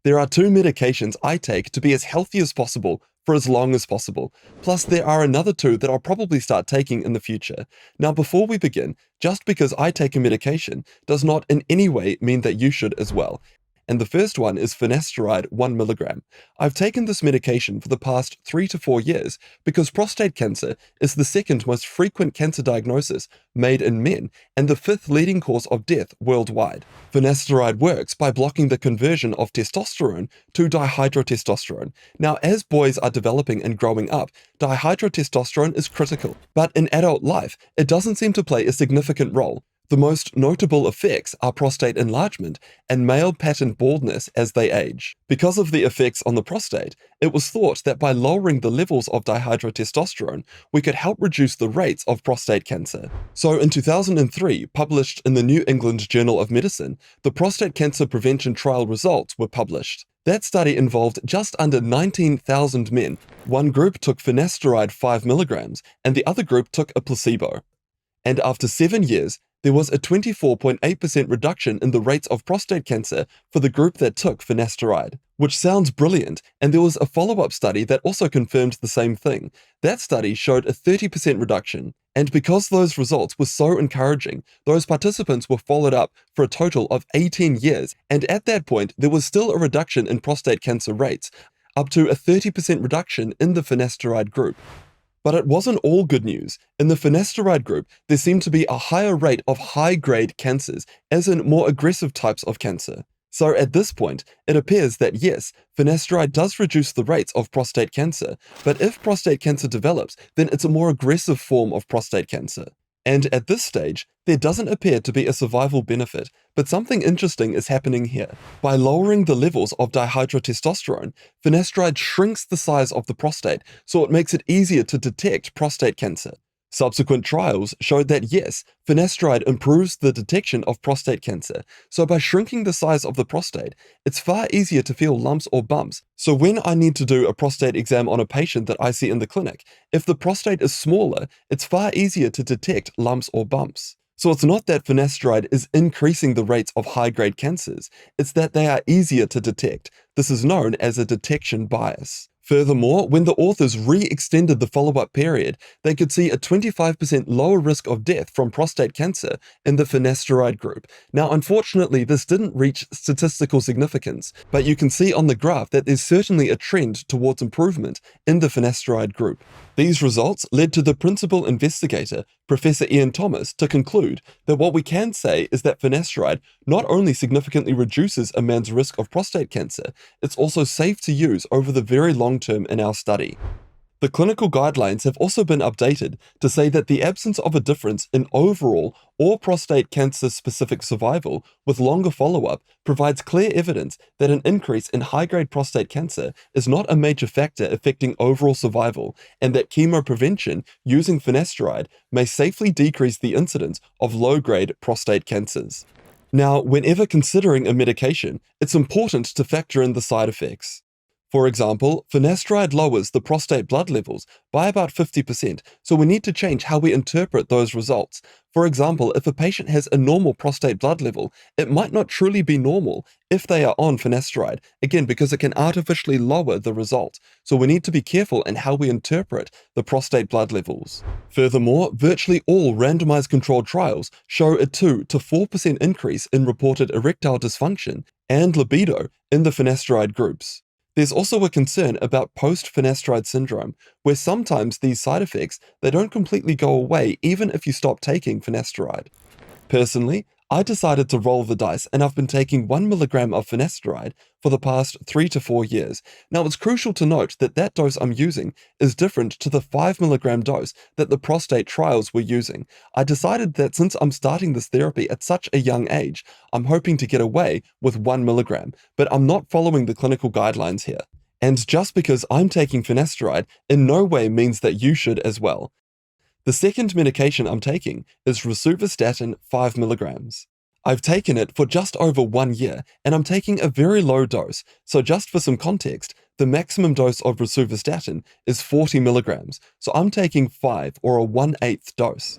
There are two medications I take to be as healthy as possible for as long as possible. Plus, there are another two that I'll probably start taking in the future. Now, before we begin, just because I take a medication does not in any way mean that you should as well. And the first one is finasteride 1 milligram. I've taken this medication for the past 3 to 4 years because prostate cancer is the second most frequent cancer diagnosis made in men and the fifth leading cause of death worldwide. Finasteride works by blocking the conversion of testosterone to dihydrotestosterone. Now, as boys are developing and growing up, dihydrotestosterone is critical, but in adult life, it doesn't seem to play a significant role. The most notable effects are prostate enlargement and male pattern baldness as they age. Because of the effects on the prostate, it was thought that by lowering the levels of dihydrotestosterone, we could help reduce the rates of prostate cancer. So in 2003, published in the New England Journal of Medicine, the prostate cancer prevention trial results were published. That study involved just under 19,000 men. One group took finasteride 5 milligrams and the other group took a placebo. And after 7 years, there was a 24.8% reduction in the rates of prostate cancer for the group that took finasteride, which sounds brilliant, and there was a follow-up study that also confirmed the same thing. That study showed a 30% reduction, and because those results were so encouraging, those participants were followed up for a total of 18 years, and at that point, there was still a reduction in prostate cancer rates, up to a 30% reduction in the finasteride group. But it wasn't all good news. In the finasteride group, there seemed to be a higher rate of high-grade cancers, as in more aggressive types of cancer. So at this point, it appears that yes, finasteride does reduce the rates of prostate cancer, but if prostate cancer develops, then it's a more aggressive form of prostate cancer. And at this stage, there doesn't appear to be a survival benefit, but something interesting is happening here. By lowering the levels of dihydrotestosterone, finasteride shrinks the size of the prostate, so it makes it easier to detect prostate cancer. Subsequent trials showed that yes, finasteride improves the detection of prostate cancer, so by shrinking the size of the prostate, it's far easier to feel lumps or bumps. So when I need to do a prostate exam on a patient that I see in the clinic, if the prostate is smaller, it's far easier to detect lumps or bumps. So it's not that finasteride is increasing the rates of high-grade cancers, it's that they are easier to detect. This is known as a detection bias. Furthermore, when the authors re-extended the follow-up period, they could see a 25% lower risk of death from prostate cancer in the finasteride group. Now, unfortunately, this didn't reach statistical significance, but you can see on the graph that there's certainly a trend towards improvement in the finasteride group. These results led to the principal investigator, Professor Ian Thomas, to conclude that what we can say is that finasteride not only significantly reduces a man's risk of prostate cancer, it's also safe to use over the very long term in our study. The clinical guidelines have also been updated to say that the absence of a difference in overall or prostate cancer-specific survival with longer follow-up provides clear evidence that an increase in high-grade prostate cancer is not a major factor affecting overall survival, and that chemoprevention using finasteride may safely decrease the incidence of low-grade prostate cancers. Now, whenever considering a medication, it's important to factor in the side effects. For example, finasteride lowers the prostate blood levels by about 50%, so we need to change how we interpret those results. For example, if a patient has a normal prostate blood level, it might not truly be normal if they are on finasteride, again because it can artificially lower the result. So we need to be careful in how we interpret the prostate blood levels. Furthermore, virtually all randomized controlled trials show a 2 to 4% increase in reported erectile dysfunction and libido in the finasteride groups. There's also a concern about post-finasteride syndrome, where sometimes these side effects, they don't completely go away even if you stop taking finasteride. Personally, I decided to roll the dice and I've been taking 1 milligram of finasteride for the past 3 to 4 years. Now it's crucial to note that that dose I'm using is different to the 5 milligram dose that the prostate trials were using. I decided that since I'm starting this therapy at such a young age, I'm hoping to get away with 1 milligram, but I'm not following the clinical guidelines here. And just because I'm taking finasteride in no way means that you should as well. The second medication I'm taking is rosuvastatin 5 milligrams. I've taken it for just over 1 year, and I'm taking a very low dose, so just for some context, the maximum dose of rosuvastatin is 40 milligrams, so I'm taking 5 or a 1/8 dose.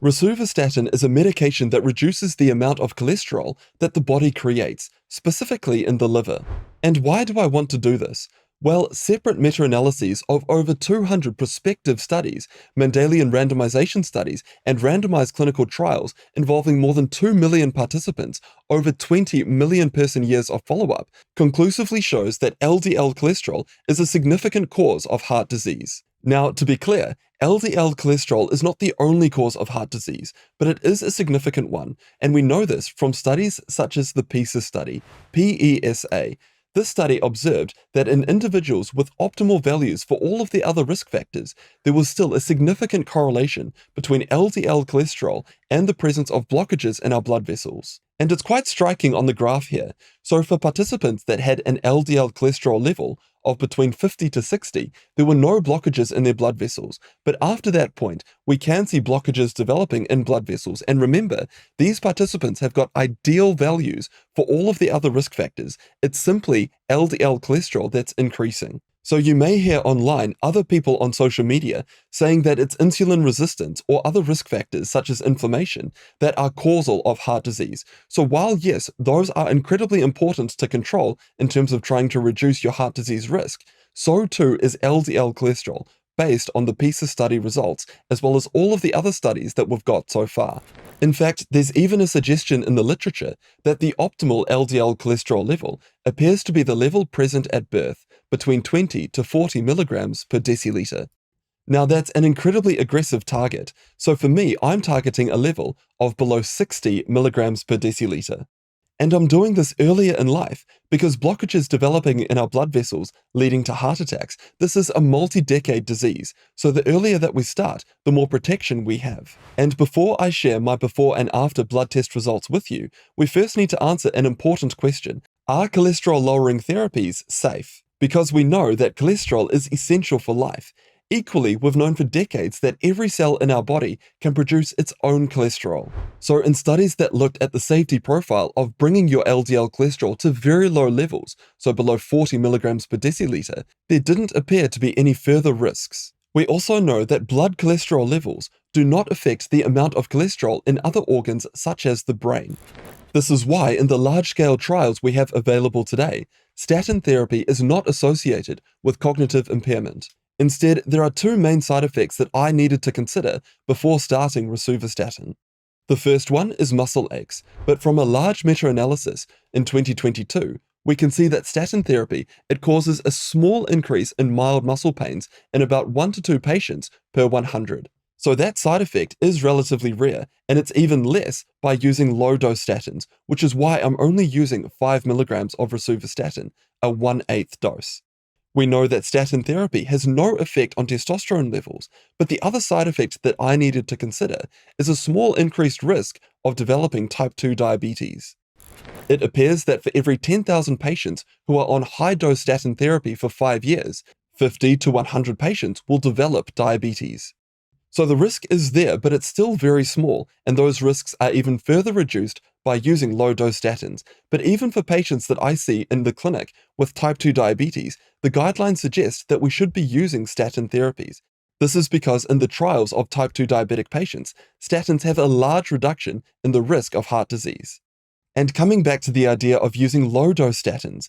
Rosuvastatin is a medication that reduces the amount of cholesterol that the body creates, specifically in the liver. And why do I want to do this? Well, separate meta-analyses of over 200 prospective studies, Mendelian randomization studies, and randomized clinical trials involving more than 2 million participants over 20 million person-years of follow-up conclusively shows that LDL cholesterol is a significant cause of heart disease. Now, to be clear, LDL cholesterol is not the only cause of heart disease, but it is a significant one, and we know this from studies such as the PESA study, PESA. This study observed that in individuals with optimal values for all of the other risk factors, there was still a significant correlation between LDL cholesterol and the presence of blockages in our blood vessels. And it's quite striking on the graph here. So for participants that had an LDL cholesterol level of between 50 to 60, there were no blockages in their blood vessels. But after that point, we can see blockages developing in blood vessels. And remember, these participants have got ideal values for all of the other risk factors. It's simply LDL cholesterol that's increasing. So you may hear online other people on social media saying that it's insulin resistance or other risk factors such as inflammation that are causal of heart disease. So while yes, those are incredibly important to control in terms of trying to reduce your heart disease risk, so too is LDL cholesterol based on the PESA study results as well as all of the other studies that we've got so far. In fact, there's even a suggestion in the literature that the optimal LDL cholesterol level appears to be the level present at birth, between 20 to 40 milligrams per deciliter. Now that's an incredibly aggressive target, so for me I'm targeting a level of below 60 milligrams per deciliter. And I'm doing this earlier in life because blockages developing in our blood vessels leading to heart attacks, this is a multi-decade disease, so the earlier that we start, the more protection we have. And before I share my before and after blood test results with you, we first need to answer an important question. Are cholesterol-lowering therapies safe? Because we know that cholesterol is essential for life. Equally, we've known for decades that every cell in our body can produce its own cholesterol. So in studies that looked at the safety profile of bringing your LDL cholesterol to very low levels, so below 40 milligrams per deciliter, there didn't appear to be any further risks. We also know that blood cholesterol levels do not affect the amount of cholesterol in other organs such as the brain. This is why in the large-scale trials we have available today, statin therapy is not associated with cognitive impairment. Instead, there are two main side effects that I needed to consider before starting rosuvastatin. The first one is muscle aches, but from a large meta-analysis in 2022, we can see that statin therapy, it causes a small increase in mild muscle pains in about 1 to 2 patients per 100. So that side effect is relatively rare, and it's even less by using low-dose statins, which is why I'm only using 5 milligrams of rosuvastatin, a 1/8 dose. We know that statin therapy has no effect on testosterone levels, but the other side effect that I needed to consider is a small increased risk of developing type 2 diabetes. It appears that for every 10,000 patients who are on high-dose statin therapy for 5 years, 50 to 100 patients will develop diabetes. So the risk is there, but it's still very small, and those risks are even further reduced by using low-dose statins. But even for patients that I see in the clinic with type 2 diabetes, the guidelines suggest that we should be using statin therapies. This is because in the trials of type 2 diabetic patients, statins have a large reduction in the risk of heart disease. And coming back to the idea of using low-dose statins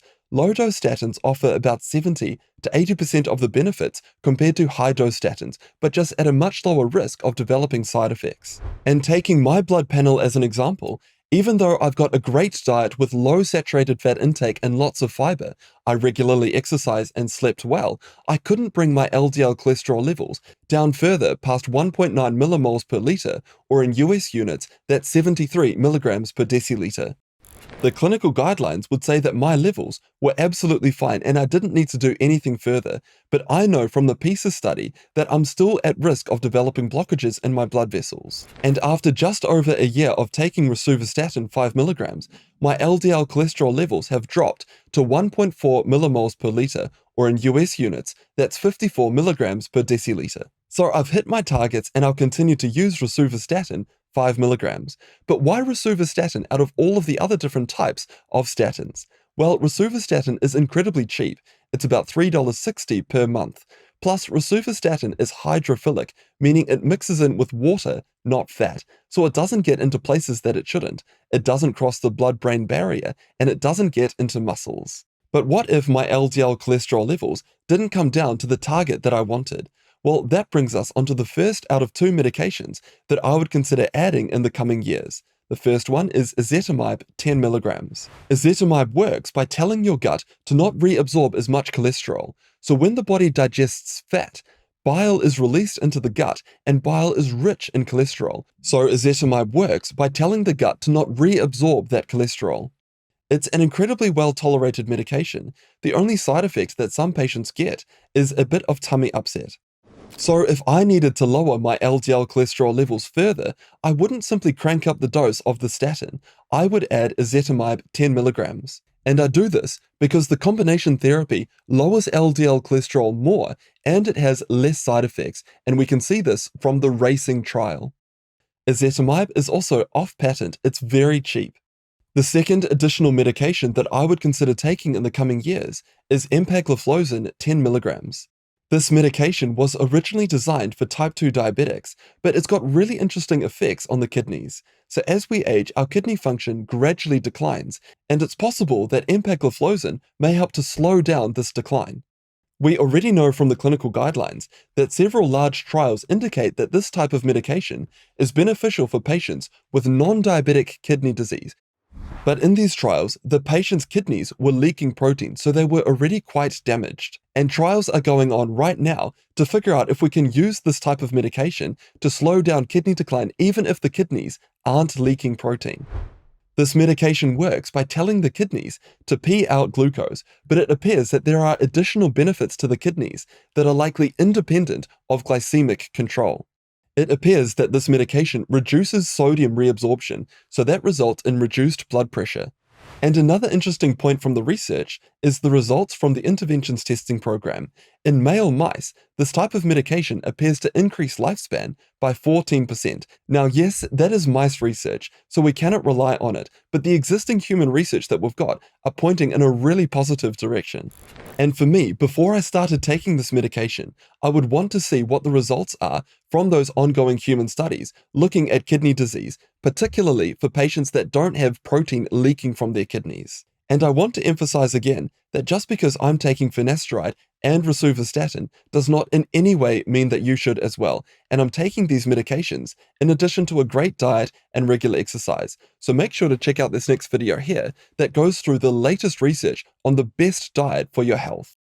offer about 70 to 80% of the benefits compared to high-dose statins, but just at a much lower risk of developing side effects. And taking my blood panel as an example, even though I've got a great diet with low saturated fat intake and lots of fiber, I regularly exercise and slept well, I couldn't bring my LDL cholesterol levels down further past 1.9 millimoles per liter, or in US units, that's 73 milligrams per deciliter. The clinical guidelines would say that my levels were absolutely fine and I didn't need to do anything further, but I know from the PESA study that I'm still at risk of developing blockages in my blood vessels. And after just over a year of taking rosuvastatin 5 milligrams, my LDL cholesterol levels have dropped to 1.4 millimoles per liter, or in US units, that's 54 milligrams per deciliter. So I've hit my targets and I'll continue to use rosuvastatin 5 milligrams. But why rosuvastatin out of all of the other different types of statins? Well, rosuvastatin is incredibly cheap. It's about $3.60 per month. Plus, rosuvastatin is hydrophilic, meaning it mixes in with water, not fat, so it doesn't get into places that it shouldn't. It doesn't cross the blood-brain barrier, and it doesn't get into muscles. But what if my LDL cholesterol levels didn't come down to the target that I wanted? Well, that brings us onto the first out of two medications that I would consider adding in the coming years. The first one is ezetimibe 10 milligrams. Ezetimibe works by telling your gut to not reabsorb as much cholesterol. So when the body digests fat, bile is released into the gut, and bile is rich in cholesterol. So ezetimibe works by telling the gut to not reabsorb that cholesterol. It's an incredibly well-tolerated medication. The only side effect that some patients get is a bit of tummy upset. So if I needed to lower my LDL cholesterol levels further, I wouldn't simply crank up the dose of the statin. I would add ezetimibe 10 milligrams. And I do this because the combination therapy lowers LDL cholesterol more and it has less side effects, and we can see this from the racing trial. Ezetimibe is also off patent, it's very cheap. The second additional medication that I would consider taking in the coming years is empagliflozin 10 milligrams. This medication was originally designed for type 2 diabetics, but it's got really interesting effects on the kidneys. So as we age, our kidney function gradually declines, and it's possible that empagliflozin may help to slow down this decline. We already know from the clinical guidelines that several large trials indicate that this type of medication is beneficial for patients with non-diabetic kidney disease. But in these trials, the patient's kidneys were leaking protein, so they were already quite damaged. And trials are going on right now to figure out if we can use this type of medication to slow down kidney decline even if the kidneys aren't leaking protein. This medication works by telling the kidneys to pee out glucose, but it appears that there are additional benefits to the kidneys that are likely independent of glycemic control. It appears that this medication reduces sodium reabsorption, so that results in reduced blood pressure. And another interesting point from the research is the results from the interventions testing program. In male mice, this type of medication appears to increase lifespan by 14%. Now, yes, that is mice research, so we cannot rely on it, but the existing human research that we've got are pointing in a really positive direction. And for me, before I started taking this medication, I would want to see what the results are from those ongoing human studies looking at kidney disease, particularly for patients that don't have protein leaking from their kidneys. And I want to emphasize again that just because I'm taking finasteride and rosuvastatin does not in any way mean that you should as well. And I'm taking these medications in addition to a great diet and regular exercise. So make sure to check out this next video here that goes through the latest research on the best diet for your health.